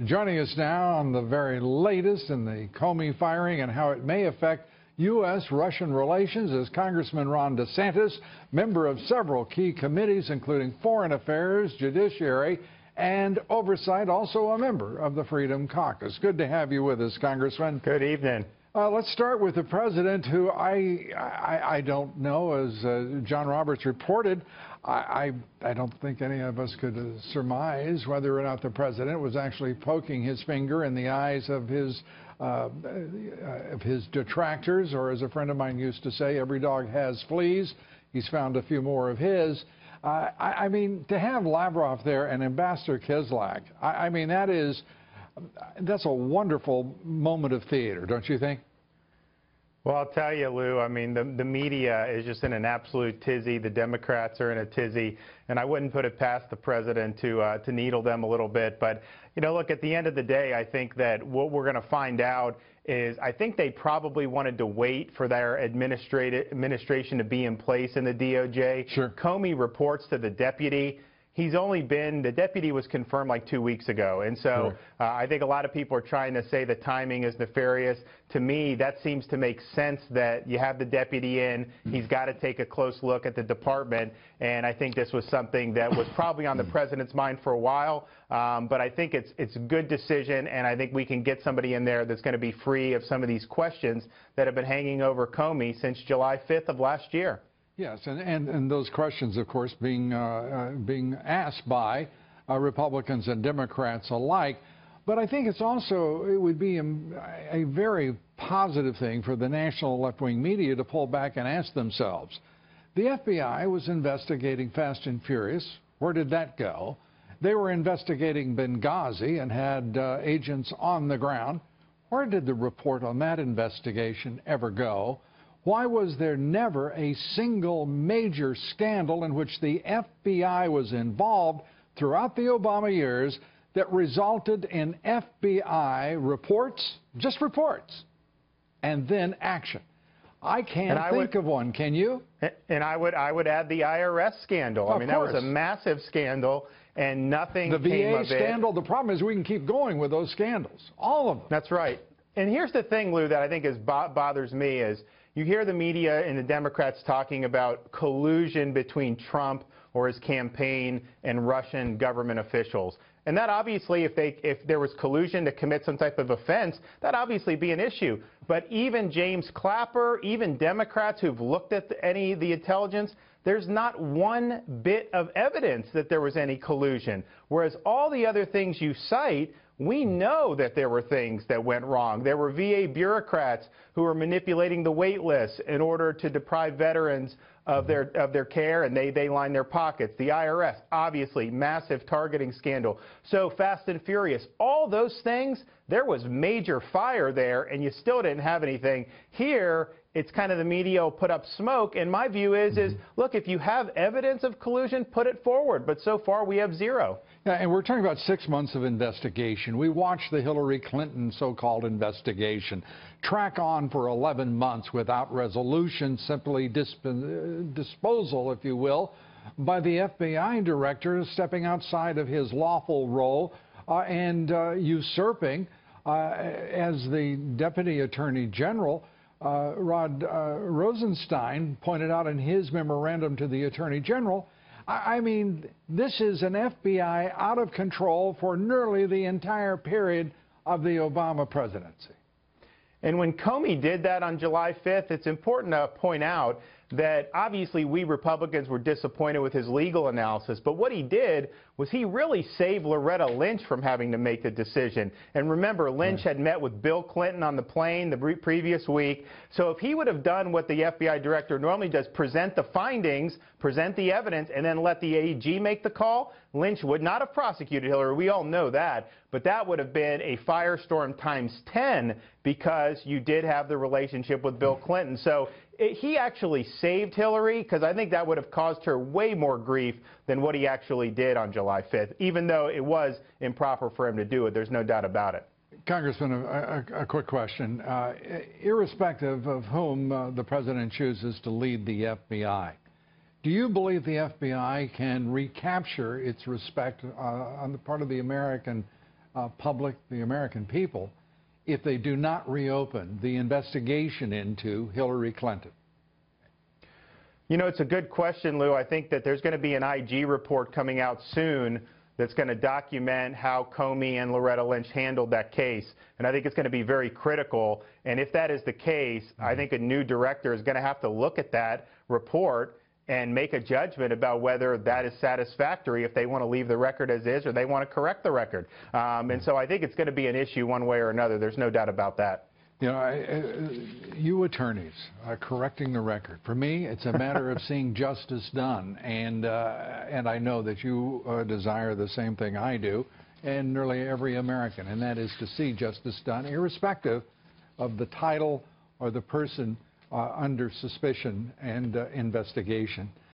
Joining us now on the very latest in the Comey firing and how it may affect U.S.-Russian relations is Congressman Ron DeSantis, member of several key committees, including Foreign Affairs, Judiciary, and Oversight, also a member of the Freedom Caucus. Good to have you with us, Congressman. Good evening. Let's start with the president, who I don't know, as John Roberts reported, I don't think any of us could surmise whether or not the president was actually poking his finger in the eyes of his detractors, or as a friend of mine used to say, every dog has fleas. He's found a few more of his. I mean, to have Lavrov there and Ambassador Kislyak, I mean, that's a wonderful moment of theater, don't you think? Well, I'll tell you, Lou, I mean, the media is just in an absolute tizzy. The Democrats are in a tizzy, and I wouldn't put it past the president to needle them a little bit. But, you know, look, at the end of the day, I think that what we're going to find out is I think they probably wanted to wait for their administration to be in place in the DOJ. Sure. Comey reports to the deputy. The deputy was confirmed like 2 weeks ago. And so I think a lot of people are trying to say the timing is nefarious. To me, that seems to make sense that you have the deputy in. He's got to take a close look at the department. And I think this was something that was probably on the president's mind for a while. But I think it's a good decision. And I think we can get somebody in there that's going to be free of some of these questions that have been hanging over Comey since July 5th of last year. Yes, and those questions, of course, being asked by Republicans and Democrats alike. But I think it would be a very positive thing for the national left-wing media to pull back and ask themselves, the FBI was investigating Fast and Furious. Where did that go? They were investigating Benghazi and had agents on the ground. Where did the report on that investigation ever go? Why was there never a single major scandal in which the FBI was involved throughout the Obama years that resulted in FBI reports, just reports, and then action? I can't think of one. Can you? And I would add the IRS scandal. I mean, that was a massive scandal, and nothing came of it. The VA scandal, the problem is we can keep going with those scandals, all of them. That's right. And here's the thing, Lou, that I think bothers me is you hear the media and the Democrats talking about collusion between Trump or his campaign and Russian government officials. And that obviously, if there was collusion to commit some type of offense, that'd obviously be an issue. But even James Clapper, even Democrats who've looked at any of the intelligence, there's not one bit of evidence that there was any collusion. Whereas all the other things you cite, we know that there were things that went wrong. There were VA bureaucrats who were manipulating the wait lists in order to deprive veterans of their care, and they line their pockets. The IRS, obviously, massive targeting scandal. So Fast and Furious, all those things, there was major fire there, and you still didn't have anything. Here, it's kind of the media will put up smoke, and my view is look, if you have evidence of collusion, put it forward. But so far, we have zero. Yeah, and we're talking about 6 months of investigation. We watched the Hillary Clinton so-called investigation track on for 11 months without resolution, simply disposal, if you will, by the FBI director stepping outside of his lawful role and usurping as the Deputy Attorney General. Rod Rosenstein pointed out in his memorandum to the Attorney General, I mean, this is an FBI out of control for nearly the entire period of the Obama presidency. And when Comey did that on July 5th, it's important to point out that obviously we Republicans were disappointed with his legal analysis, but what he did was he really saved Loretta Lynch from having to make the decision. And remember, Lynch had met with Bill Clinton on the plane the previous week. So if he would have done what the FBI director normally does, present the findings, present the evidence, and then let the AG make the call, Lynch would not have prosecuted Hillary. We all know that. But that would have been a firestorm times 10 because you did have the relationship with Bill Clinton. So he actually saved Hillary, because I think that would have caused her way more grief than what he actually did on July 5th, even though it was improper for him to do it. There's no doubt about it. Congressman, a quick question. Irrespective of whom the president chooses to lead the FBI, do you believe the FBI can recapture its respect on the part of the American public, the American people, if they do not reopen the investigation into Hillary Clinton? You know, it's a good question, Lou. I think that there's going to be an IG report coming out soon that's going to document how Comey and Loretta Lynch handled that case. And I think it's going to be very critical. And if that is the case, I think a new director is going to have to look at that report and make a judgment about whether that is satisfactory, if they want to leave the record as is or they want to correct the record. And so I think it's going to be an issue one way or another. There's no doubt about that. You know, you attorneys are correcting the record. For me, it's a matter of seeing justice done, and I know that you desire the same thing I do, and nearly every American, and that is to see justice done, irrespective of the title or the person under suspicion and investigation.